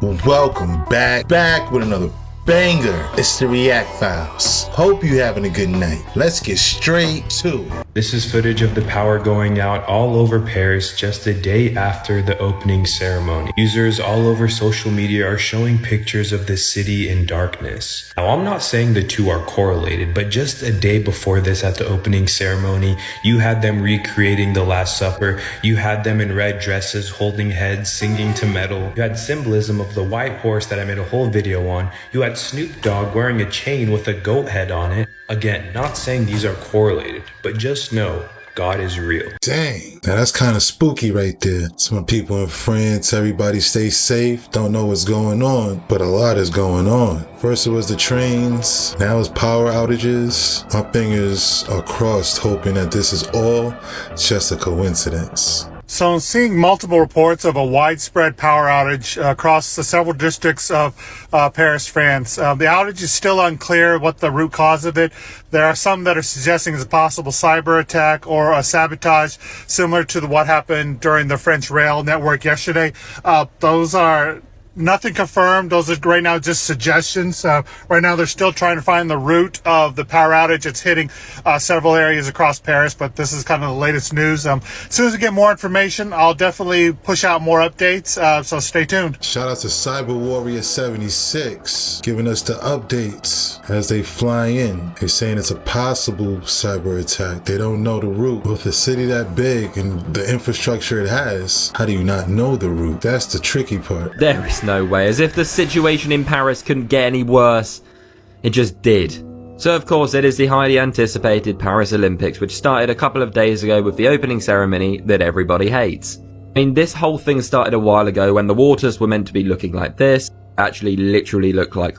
Welcome back with another banger. It's the React Files. Hope you having a good night. Let's get straight to it. This is footage of the power going out all over Paris just a day after the opening ceremony. Users all over social media are showing pictures of the city in darkness. Now, I'm not saying the two are correlated, but just a day before this at the opening ceremony, you had them recreating the Last Supper. You had them in red dresses, holding heads, singing to metal. You had symbolism of the white horse that I made a whole video on. You had Snoop Dogg wearing a chain with a goat head on it. Again, not saying these are correlated, but just know God is real. Dang, now that's kind of spooky right there. Some people in France, everybody stay safe, don't know what's going on, but a lot is going on. First it was the trains, now it's power outages. My fingers are crossed hoping that this is all just a coincidence. So I'm seeing multiple reports of a widespread power outage across the several districts of Paris, France. The outage is still unclear what the root cause of it. There are some that are suggesting it's a possible cyber attack or a sabotage similar to what happened during the French rail network yesterday. Those are nothing confirmed. Those are right now just suggestions. Right now they're still trying to find the root of the power outage. It's hitting several areas across Paris, but this is kind of the latest news. As soon as we get more information, I'll definitely push out more updates, so stay tuned. Shout out to Cyber Warrior 76 giving us the updates as they fly in. They're saying it's a possible cyber attack. They don't know the root. With a city that big and the infrastructure it has, how do you not know the root? That's the tricky part. There is no way. As if the situation in Paris couldn't get any worse. It just did. So of course it is the highly anticipated Paris Olympics, which started a couple of days ago with the opening ceremony that everybody hates. I mean, this whole thing started a while ago when the waters were meant to be looking like this. Actually literally looked like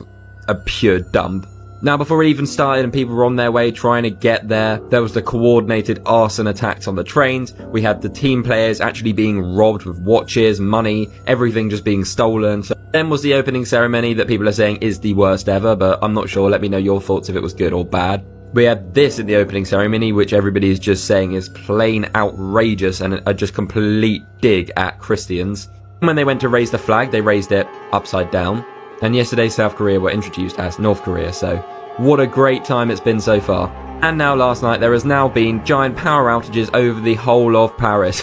a pure dump. Now, before it even started and people were on their way trying to get there, there was the coordinated arson attacks on the trains. We had the team players actually being robbed with watches, money, everything just being stolen. So then was the opening ceremony that people are saying is the worst ever, but I'm not sure. Let me know your thoughts if it was good or bad. We had this in the opening ceremony, which everybody is just saying is plain outrageous and a just complete dig at Christians. When they went to raise the flag, they raised it upside down. And yesterday, South Korea were introduced as North Korea, so what a great time it's been so far. And now last night, there has now been giant power outages over the whole of Paris.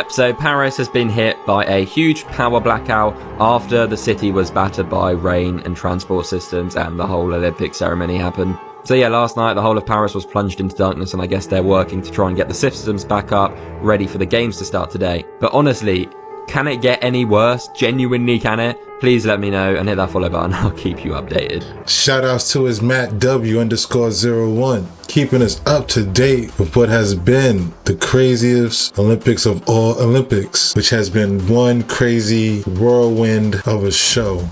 So Paris has been hit by a huge power blackout after the city was battered by rain and transport systems and the whole Olympic ceremony happened. So yeah, last night the whole of Paris was plunged into darkness, and I guess they're working to try and get the systems back up, ready for the games to start today. But honestly, can it get any worse? Genuinely, can it? Please let me know and hit that follow button. I'll keep you updated. Shout outs to his Matt W_01, keeping us up to date with what has been the craziest Olympics of all Olympics, which has been one crazy whirlwind of a show.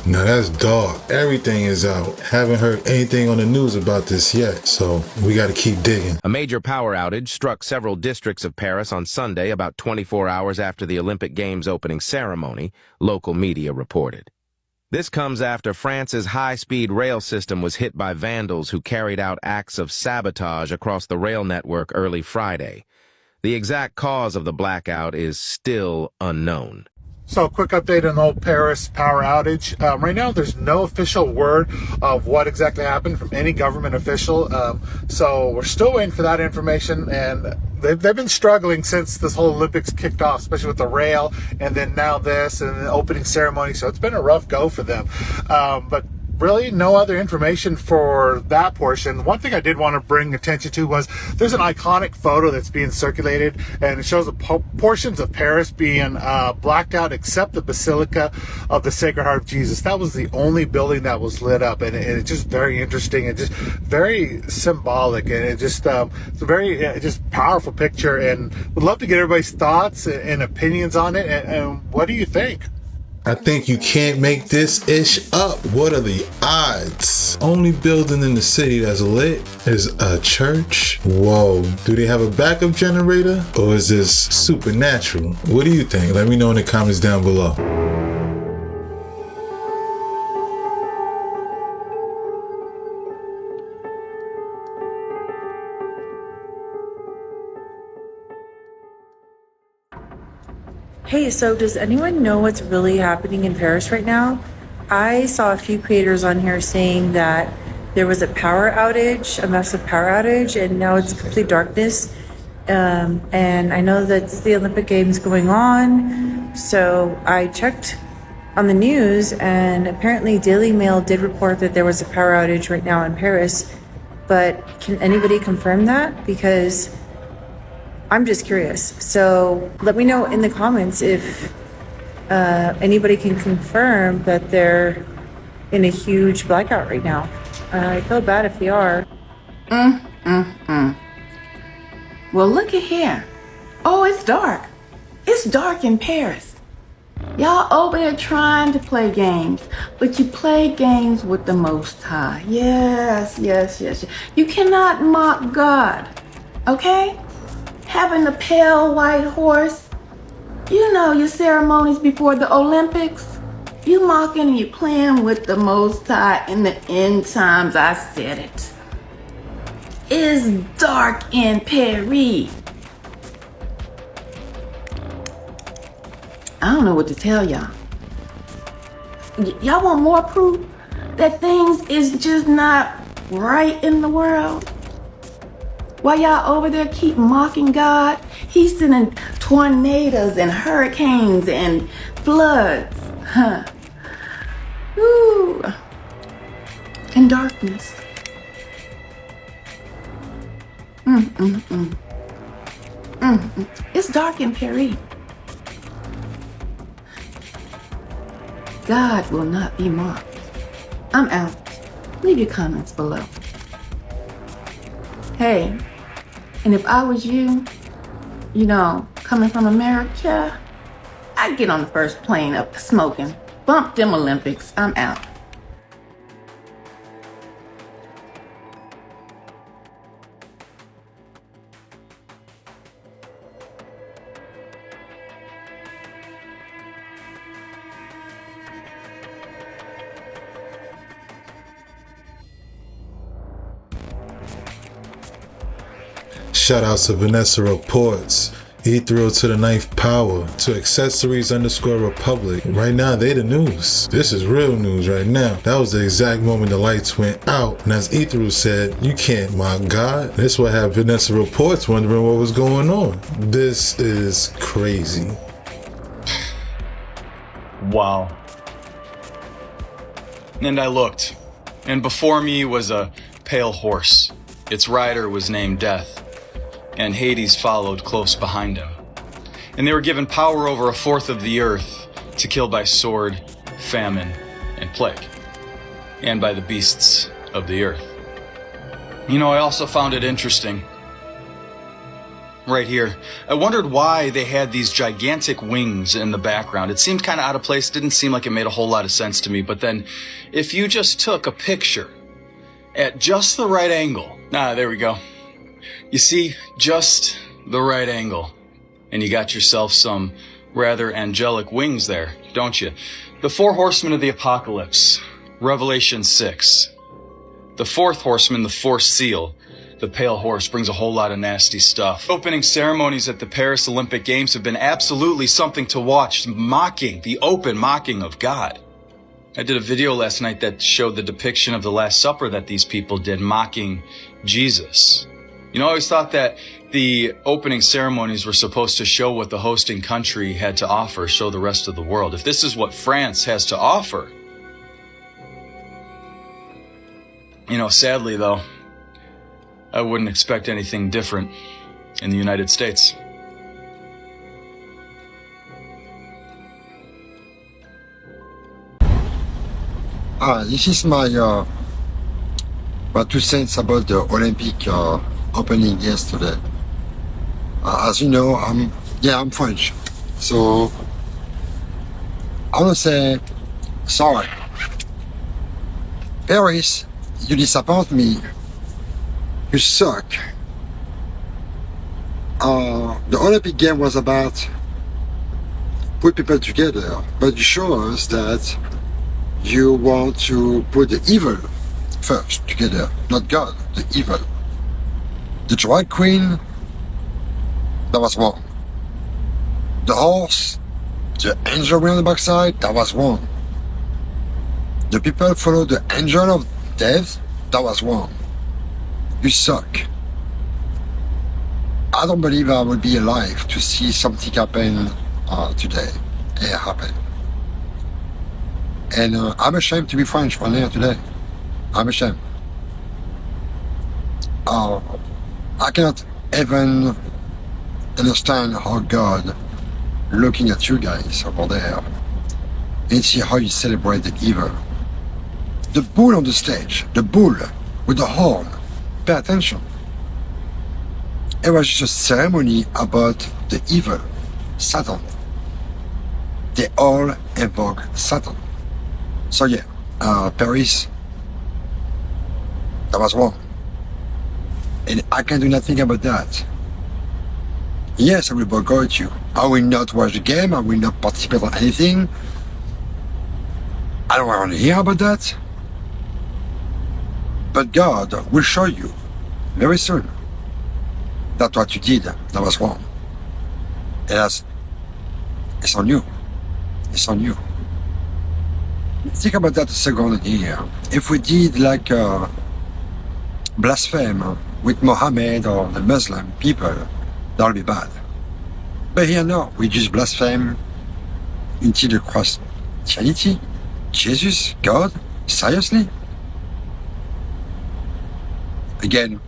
Now that's dark. Everything is out. Haven't heard anything on the news about this yet, so we gotta keep digging. A major power outage struck several districts of Paris on Sunday, about 24 hours after the Olympic Games opening ceremony, local media reported. This comes after France's high-speed rail system was hit by vandals who carried out acts of sabotage across the rail network early Friday. The exact cause of the blackout is still unknown. So a quick update on the whole Paris power outage. Right now, there's no official word of what exactly happened from any government official. So we're still waiting for that information, and they've been struggling since this whole Olympics kicked off, especially with the rail, and then now this and the opening ceremony. So it's been a rough go for them. But really no other information for that portion. One thing I did want to bring attention to was there's an iconic photo that's being circulated, and it shows the portions of Paris being blacked out except the Basilica of the Sacred Heart of Jesus. That was the only building that was lit up, and it's just very interesting and just very symbolic, and it just it's a very just powerful picture, and would love to get everybody's thoughts and opinions on it. And what do you think? I think you can't make this ish up. What are the odds? Only building in the city that's lit is a church? Whoa. Do they have a backup generator? Or is this supernatural? What do you think? Let me know in the comments down below. Hey, so does anyone know what's really happening in Paris right now? I saw a few creators on here saying that there was a power outage, a massive power outage, and now it's complete darkness. And I know that's the Olympic Games going on, so I checked on the news, and apparently Daily Mail did report that there was a power outage right now in Paris. But can anybody confirm that? Because I'm just curious. So let me know in the comments if anybody can confirm that they're in a huge blackout right now. I feel bad if they are. Well, look at here. Oh, it's dark. It's dark in Paris. Y'all over there trying to play games, but you play games with the Most High. Yes. You cannot mock God, okay? Having a pale white horse. You know your ceremonies before the Olympics. You mocking and you playing with the Most High in the end times. I said it. It's dark in Paris. I don't know what to tell y'all. Y'all want more proof that things is just not right in the world? While y'all over there keep mocking God, He's sending tornadoes and hurricanes and floods. Ooh. And darkness. It's dark in Paris. God will not be mocked. I'm out. Leave your comments below. Hey, and if I was you, coming from America, I'd get on the first plane up smoking. Bump them Olympics. I'm out. Shout out to Vanessa Reports, Ethereal to the Ninth Power, to Accessories_Republic. Right now, they the news. This is real news right now. That was the exact moment the lights went out. And as Ethereal said, you can't mock God. This would have Vanessa Reports wondering what was going on. This is crazy. Wow. And I looked, and before me was a pale horse. Its rider was named Death, and Hades followed close behind him. And they were given power over a fourth of the earth to kill by sword, famine, and plague, and by the beasts of the earth. I also found it interesting. Right here, I wondered why they had these gigantic wings in the background. It seemed kind of out of place, didn't seem like it made a whole lot of sense to me. But then, if you just took a picture at just the right angle, there we go. You see, just the right angle, and you got yourself some rather angelic wings there, don't you? The four horsemen of the apocalypse, Revelation 6. The fourth horseman, the fourth seal, the pale horse, brings a whole lot of nasty stuff. Opening ceremonies at the Paris Olympic Games have been absolutely something to watch, the open mocking of God. I did a video last night that showed the depiction of the Last Supper that these people did, mocking Jesus. I always thought that the opening ceremonies were supposed to show what the hosting country had to offer, show the rest of the world. If this is what France has to offer, sadly though, I wouldn't expect anything different in the United States. This is my 2 cents about the Olympic opening yesterday. As you know, I'm French, so I want to say sorry. Paris, you disappoint me. You suck. The Olympic game was about put people together, but you show us that you want to put the evil first together, not God, the evil. The drag queen, that was wrong. The horse, the angel way on the backside, that was wrong. The people follow the angel of death, that was wrong. You suck. I don't believe I will be alive to see something happen today. It happened. And I'm ashamed to be French one day today. I'm ashamed. I cannot even understand how God looking at you guys over there and see how you celebrate the evil. The bull on the stage, the bull with the horn, pay attention. It was just a ceremony about the evil, Satan. They all invoke Satan. So yeah, Paris, that was wrong. And I can do nothing about that. Yes, I will boycott you. I will not watch the game, I will not participate in anything. I don't want to hear about that. But God will show you very soon that what you did, that was wrong. It's on you. It's on you. Think about that a second here. If we did like blaspheme with Mohammed or the Muslim people, that'll be bad. But here no, we just blaspheme until the cross. Christianity? Jesus? God? Seriously? Again,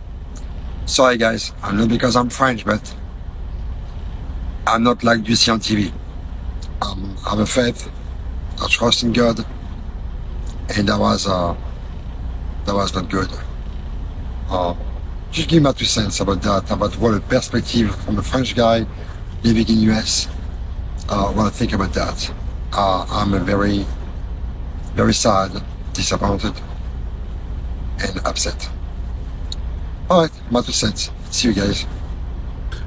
sorry guys, I'm not because I'm French, but I'm not like you see on TV. I'm a faith, I trust in God, and that was not good. Just give my 2 cents about that, about what a perspective from a French guy living in US, what I think about that. I'm very, very sad, disappointed, and upset. Alright, my 2 cents. See you guys.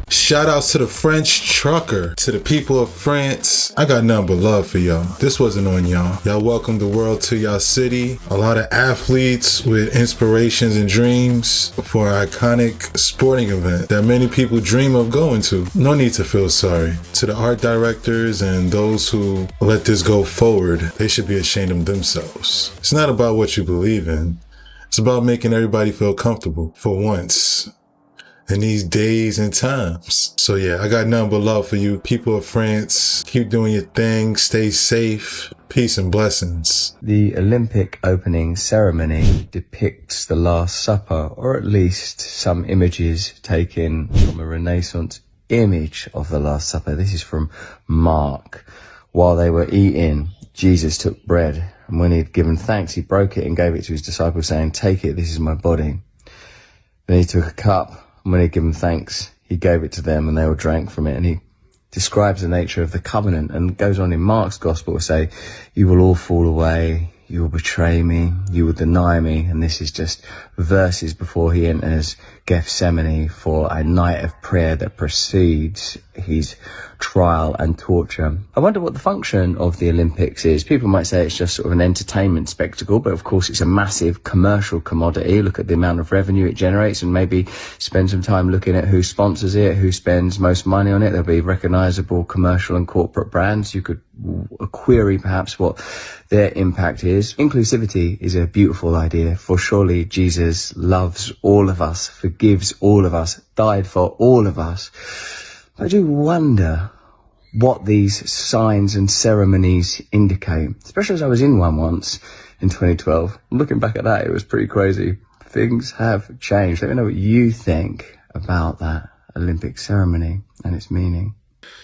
Shout outs to the French trucker, to the people of France. I got nothing but love for y'all. This wasn't on y'all. Y'all welcomed the world to y'all city. A lot of athletes with inspirations and dreams for an iconic sporting event that many people dream of going to. No need to feel sorry. To the art directors and those who let this go forward, they should be ashamed of themselves. It's not about what you believe in. It's about making everybody feel comfortable for once in these days and times. So yeah, I got nothing but love for you, people of France. Keep doing your thing. Stay safe. Peace and blessings. The Olympic opening ceremony depicts the Last Supper, or at least some images taken from a Renaissance image of the Last Supper. This is from Mark. While they were eating, Jesus took bread, and when he had given thanks, he broke it and gave it to his disciples, saying, "Take it, this is my body." Then he took a cup, and when he had given thanks, he gave it to them, and they all drank from it. And he describes the nature of the covenant, and goes on in Mark's gospel to say, "You will all fall away, you will betray me, you will deny me." And this is just verses before he enters Gethsemane for a night of prayer that precedes his trial and torture. I wonder what the function of the Olympics is. People might say it's just sort of an entertainment spectacle, but of course it's a massive commercial commodity. Look at the amount of revenue it generates, and maybe spend some time looking at who sponsors it, who spends most money on it. There'll be recognizable commercial and corporate brands. You could query perhaps what their impact is. Inclusivity is a beautiful idea, for surely Jesus loves all of us, forgives all of us, died for all of us. I do wonder what these signs and ceremonies indicate, especially as I was in one once in 2012. Looking back at that, it was pretty crazy. Things have changed. Let me know what you think about that Olympic ceremony and its meaning.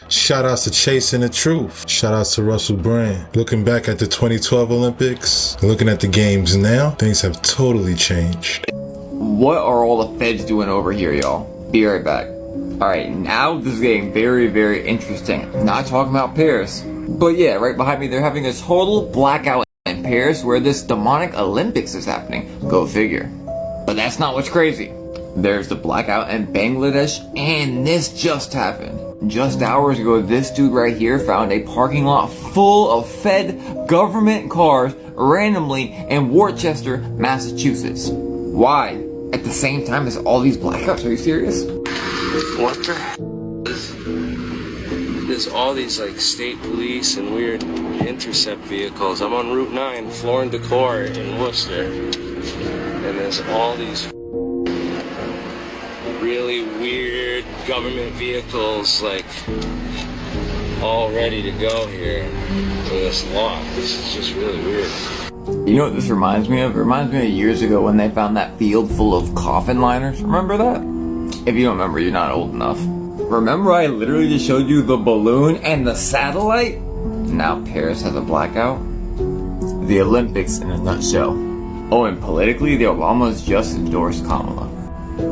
Shout outs to Chasing the Truth. Shout outs to Russell Brand. Looking back at the 2012 Olympics, looking at the games now, things have totally changed. What are all the feds doing over here, y'all? Be right back. Alright, now this is getting very, very interesting. I'm not talking about Paris. But yeah, right behind me they're having a total blackout in Paris where this demonic Olympics is happening. Go figure. But that's not what's crazy. There's the blackout in Bangladesh, and this just happened. Just hours ago, this dude right here found a parking lot full of Fed government cars randomly in Worcester, Massachusetts. Why? At the same time as all these blackouts? Are you serious? What the? there's all these like state police and weird intercept vehicles. I'm on Route 9, Floor and Decor in Worcester, and there's all these really weird government vehicles like all ready to go here for this lot. This is just really weird. You know what this reminds me of? It reminds me of years ago when they found that field full of coffin liners. Remember that? If you don't remember, you're not old enough. Remember I literally just showed you the balloon and the satellite? Now Paris has a blackout? The Olympics in a nutshell. Oh, and politically, the Obamas just endorsed Kamala.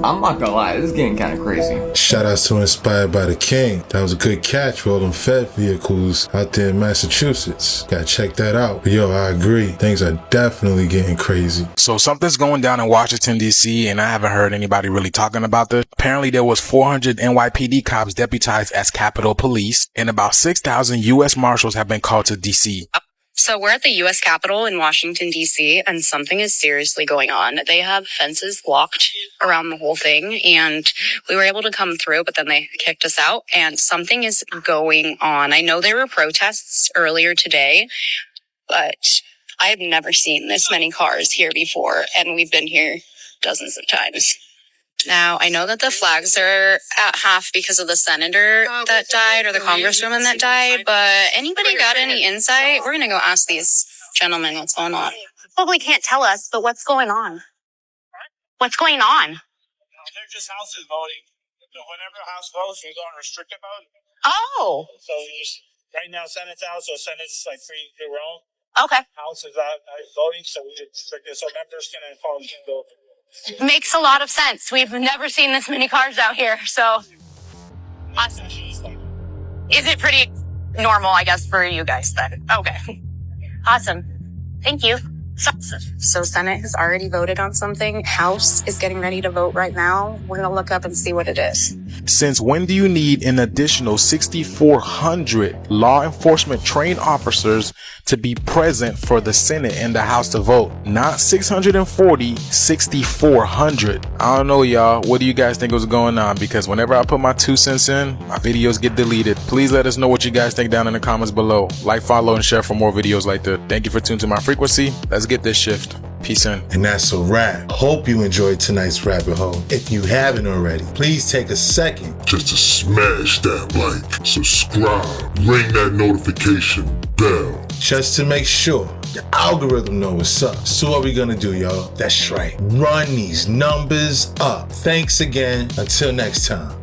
I'm not gonna lie, this is getting kind of crazy. Shout out to Inspired by the King. That was a good catch for all them Fed vehicles out there in Massachusetts. Gotta check that out. But yo, I agree. Things are definitely getting crazy. So something's going down in Washington, D.C., and I haven't heard anybody really talking about this. Apparently there was 400 NYPD cops deputized as Capitol Police, and about 6,000 U.S. Marshals have been called to D.C. So we're at the U.S. Capitol in Washington, D.C., and something is seriously going on. They have fences blocked around the whole thing, and we were able to come through, but then they kicked us out, and something is going on. I know there were protests earlier today, but I have never seen this many cars here before, and we've been here dozens of times. Now, I know that the flags are at half because of the senator that died or the congresswoman that died, but anybody got any insight? We're going to go ask these gentlemen what's going on. Probably can't tell us, but what's going on? What's going on? They're just houses voting. Whenever a house votes, we go on restricted vote. Oh. So you just, right now, Senate's out, so Senate's like free to roam. Okay. House is out voting, so we just restrict it. So members can follow the vote. Makes a lot of sense. We've never seen this many cars out here, so awesome. Is it pretty normal, I guess, for you guys then? Okay. Awesome. Thank you. So Senate has already voted on something. House is getting ready to vote right now. We're going to look up and see what it is. Since when do you need an additional 6,400 law enforcement trained officers to be present for the Senate and the House to vote? Not 640, 6,400. I don't know, y'all. What do you guys think was going on? Because whenever I put my 2 cents in, my videos get deleted. Please let us know what you guys think down in the comments below. Like, follow, and share for more videos like this. Thank you for tuning to my frequency. Let's get this shift. Peace in. And that's a wrap. Hope you enjoyed tonight's rabbit hole. If you haven't already, please take a second just to smash that like, subscribe, ring that notification bell, just to make sure the algorithm knows what's up. So what we gonna do, y'all? That's right. Run these numbers up. Thanks again. Until next time.